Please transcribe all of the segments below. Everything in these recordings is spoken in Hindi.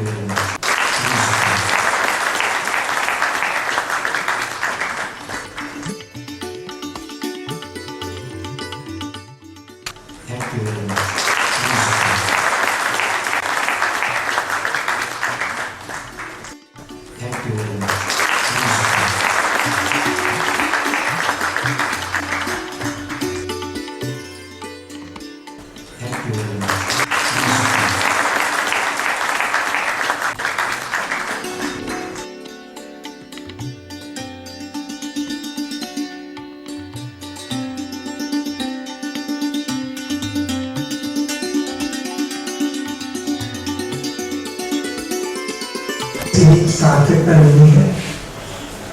very much. Thank you very much. Thank you very much. Thank you very much. सार्थकता नहीं है।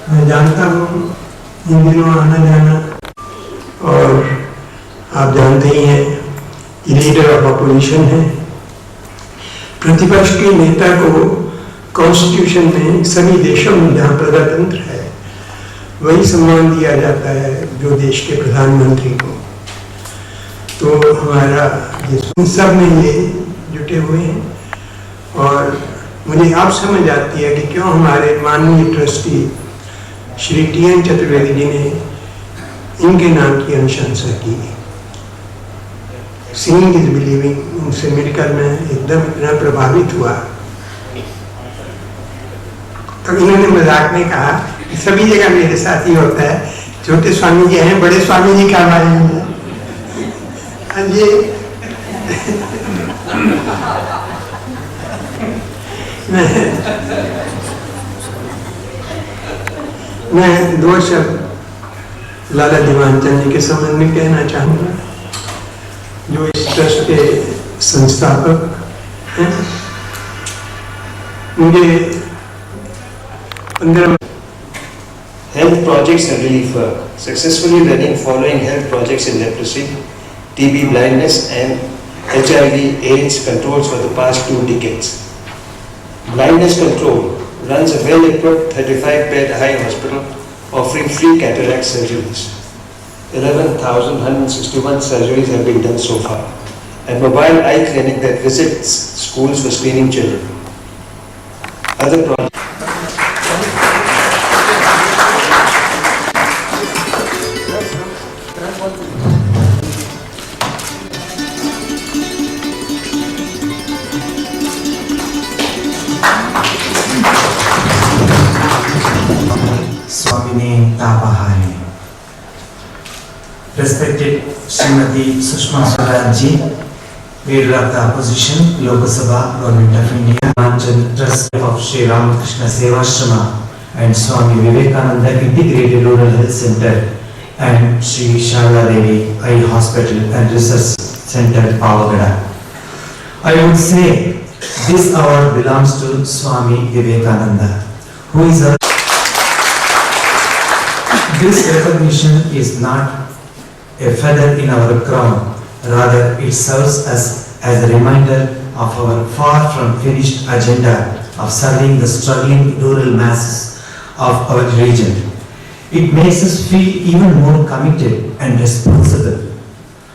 मैं जानता हूँ इन दिनों आना जाना, और आप जानते ही हैं कि लीडर ऑफ अपोजिशन है। प्रतिपक्ष के नेता को कॉन्स्टिट्यूशन में सभी देशों में जहाँ प्रजातंत्र है वही सम्मान दिया जाता है जो देश के प्रधानमंत्री को। तो हमारा ये सब में ये जुटे हुए हैं, और मुझे आप समझ आती है कि क्यों हमारे माननीय ट्रस्टी श्री टी.एन. चतुर्वेदी जी ने इनके नाम की अनुशंसा की। सीइंग इज बिलीविंग, उनसे मिलकर मैं एकदम इतना प्रभावित हुआ। तो इन्होंने मजाक में कहा कि सभी जगह मेरे साथ ही होता है, छोटे स्वामी जी हैं, बड़े स्वामी जी काम आए हैं। ये मैं दो शब्द लाला दीवान चंद जी के संबंध में कहना चाहूँगा, जो इस ट्रस्ट के संस्थापक हैं। मुझे 15 Health projects and relief work, successfully running following health projects in leprosy, TB blindness and HIV/AIDS controls for the past 2 decades. Blindness control runs a well-equipped 35-bed high hospital offering free cataract surgeries. 11,161 surgeries have been done so far. And mobile eye clinic that visits schools for screening children. Other projects. Swamini Tapahari. Respected Srimati Sushma Swaraj ji, Leader of the Opposition, Lok Sabha, Government of India, Manchal Trust of Sri Ramakrishna Sevashrama and Swami Vivekananda Integrated Rural Health Center and Sri Sharda Devi Eye Hospital and Research Center, Pavagada. I would say this award belongs to Swami Vivekananda, who is a This recognition is not a feather in our crown, rather it serves us as a reminder of our far from finished agenda of serving the struggling rural masses of our region. It makes us feel even more committed and responsible.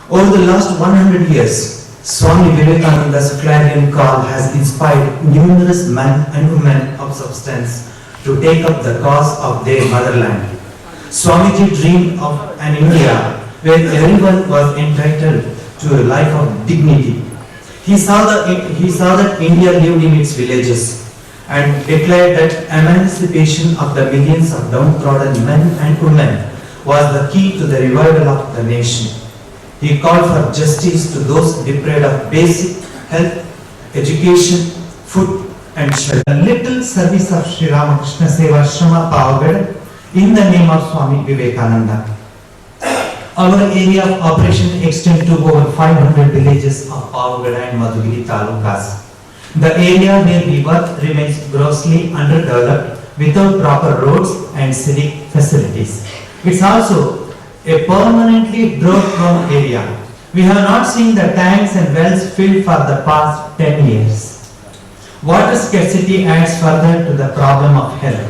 Over the last 100 years, Swami Vivekananda's clarion call has inspired numerous men and women of substance to take up the cause of their motherland. Swamiji dreamed of an India where everyone was entitled to a life of dignity. He saw that India lived in its villages and declared that emancipation of the millions of downtrodden men and women was the key to the revival of the nation. He called for justice to those deprived of basic health, education, food and shelter. The little service of Sri Ramakrishna Sevashrama Pavagada in the name of Swami Vivekananda. Our area of operation extends to over 500 villages of Pavagada and Madhugiri talukas. The area where we work remains grossly underdeveloped without proper roads and civic facilities. It's also a permanently drought-prone area. We have not seen the tanks and wells filled for the past 10 years. Water scarcity adds further to the problem of health.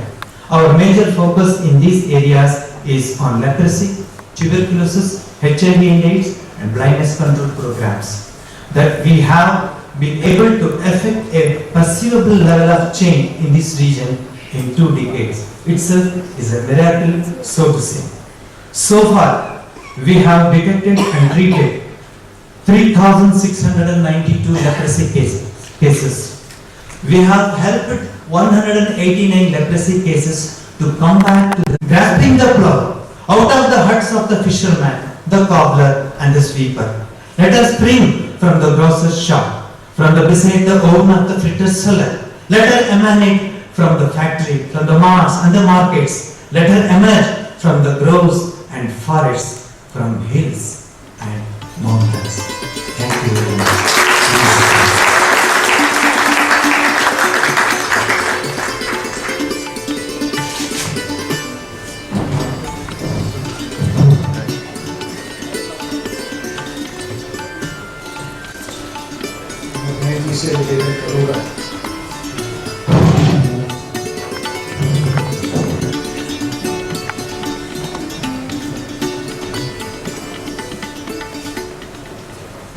Our major focus in these areas is on leprosy, tuberculosis, HIV and AIDS and blindness control programs. That we have been able to effect a perceivable level of change in this region in 2 decades itself is a miracle, so to say. So far, we have detected and treated 3,692 leprosy cases. We have helped 189 leprosy cases to come back to grasping the plough out of the huts of the fisherman, the cobbler and the sweeper. Let us spring from the grocer's shop, from the beside the oven of the fritter's cellar. Let her emanate from the factory, from the malls and the markets. Let her emerge from the groves and forests, from hills and mountains. Thank you very much.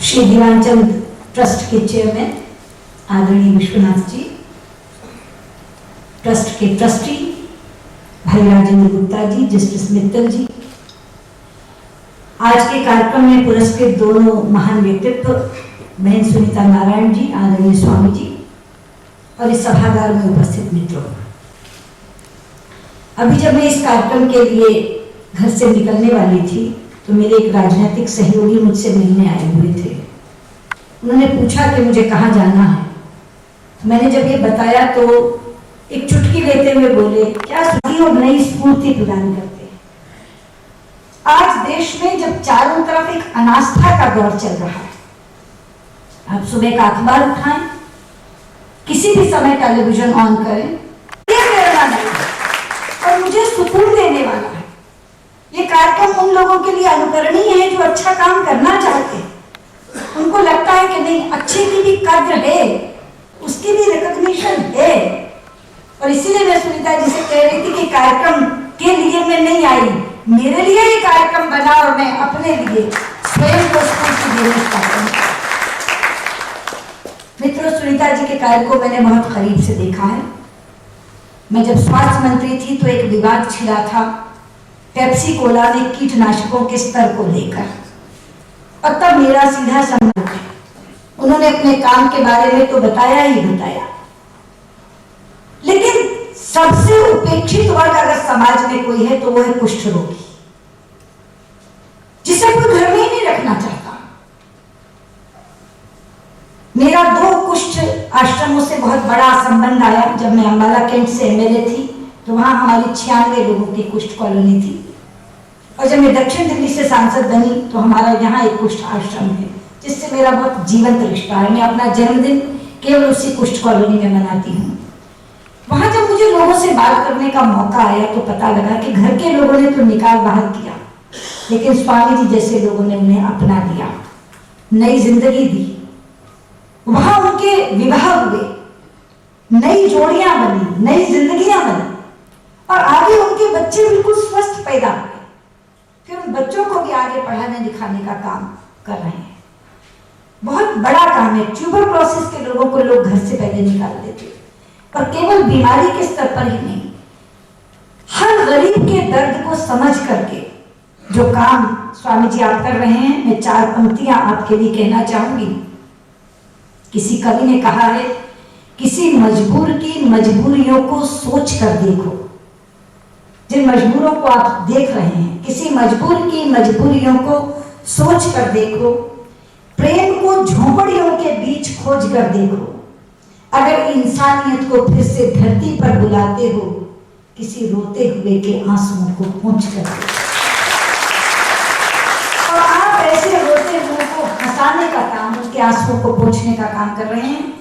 Shri Diwanchand trust के चेयरमैन आदरणीय विश्वनाथ जी, ट्रस्ट के ट्रस्टी भाई राजेंद्र गुप्ता जी, जस्टिस मित्तल जी, आज के कार्यक्रम में पुरस्कृत दोनों महान व्यक्तित्व बहन सुनीता नारायण जी, आदरणीय स्वामी जी और इस सभागार में उपस्थित मित्रों, अभी जब मैं इस कार्यक्रम के लिए घर से निकलने वाली थी तो मेरे एक राजनीतिक सहयोगी मुझसे मिलने आए हुए थे। उन्होंने पूछा कि मुझे कहाँ जाना है। तो मैंने जब ये बताया तो एक चुटकी लेते हुए बोले, क्या सुधी और नई स्फूर्ति प्रदान करते हैं। आज देश में जब चारों तरफ एक अनास्था का दौर चल रहा है, आप सुबह का अखबार उठाएं, किसी भी समय टेलीविजन ऑन करें, ये प्रेरणा नहीं और मुझे सुकून देने वाला है। ये कार्यक्रम उन लोगों के लिए अनुकरणीय है जो अच्छा काम करना चाहते हैं। उनको लगता है कि नहीं, अच्छे की भी कद्र है, उसकी भी रिकॉग्निशन है। और इसीलिए मैं सुनीता जी से कह रही थी कि कार्यक्रम के लिए मैं नहीं आई, मेरे लिए ये कार्यक्रम बना और मैं अपने लिए स्वयं को स्फूर्ति देना चाहती हूँ। मित्रों, सुनीता जी के कार्य को मैंने बहुत करीब से देखा है। मैं जब स्वास्थ्य मंत्री थी तो एक विवाद छिड़ा था पेप्सी कोला में कीटनाशकों के स्तर को लेकर, और तब मेरा सीधा संबंध है। उन्होंने अपने काम के बारे में तो बताया ही बताया, लेकिन सबसे उपेक्षित वर्ग अगर समाज में कोई है तो वो है कुष्ठ रोगी, जिसे कोई घर में ही नहीं रखना चाहता। मेरा 2 कुष्ठ आश्रमों से बहुत बड़ा संबंध आया। जब मैं अम्बाला कैंट से एमएलए थी तो वहां हमारी 96 लोगों की कुष्ठ कॉलोनी थी, और जब मैं दक्षिण दिल्ली से सांसद बनी तो हमारा यहाँ एक कुष्ठ आश्रम है, जिससे मेरा बहुत जीवंत रिश्ता है। मैं अपना जन्मदिन केवल उसी कुष्ठ कॉलोनी में मनाती हूँ। वहां जब मुझे लोगों से बात करने का मौका आया तो पता लगा कि घर के लोगों ने तो निकाल बाहर किया, लेकिन स्वामी जी जैसे लोगों ने उन्हें अपना लिया, नई जिंदगी दी। वहां उनके विवाह हुए, नई जोड़ियां बनी, नई जिंदगियां बनी, और आगे उनके बच्चे बिल्कुल स्वस्थ पैदा हुए। फिर उन बच्चों को भी आगे पढ़ाने लिखाने का काम कर रहे हैं। बहुत बड़ा काम है। ट्यूबरक्लोसिस के लोगों को लोग घर से पहले निकाल देते, और केवल बीमारी के स्तर पर ही नहीं, हर गरीब के दर्द को समझ करके जो काम स्वामी जी आप कर रहे हैं, मैं 4 पंक्तियां आपके लिए कहना चाहूंगी। किसी कवि ने कहा है, किसी मजबूर की मजबूरियों को सोच कर देखो। जिन मजबूरों को आप देख रहे हैं, किसी मजबूर की मजबूरियों को सोच कर देखो, प्रेम को झोंपड़ियों के बीच खोज कर देखो। अगर इंसानियत को फिर से धरती पर बुलाते हो, किसी रोते हुए के आंसुओं को पोंछ कर देखो। और आप ऐसे रोते हुए को हंसाने का काम, उनके आंसुओं को पोंछने का काम कर रहे हैं।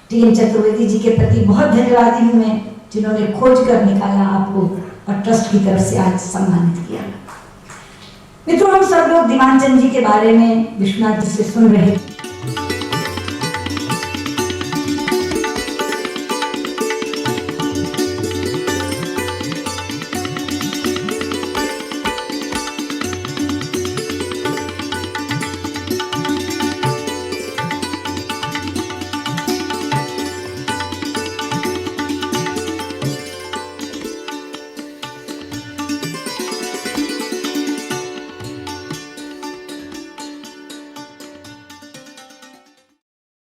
टीएन चतुर्वेदी जी के प्रति बहुत धन्यवादी हूं मैं, जिन्होंने खोज कर निकाला आपको और ट्रस्ट की तरफ से आज सम्मानित किया। मित्रों, हम सब लोग दीवानचंद जी के बारे में विश्वनाथ जी से सुन रहे हैं।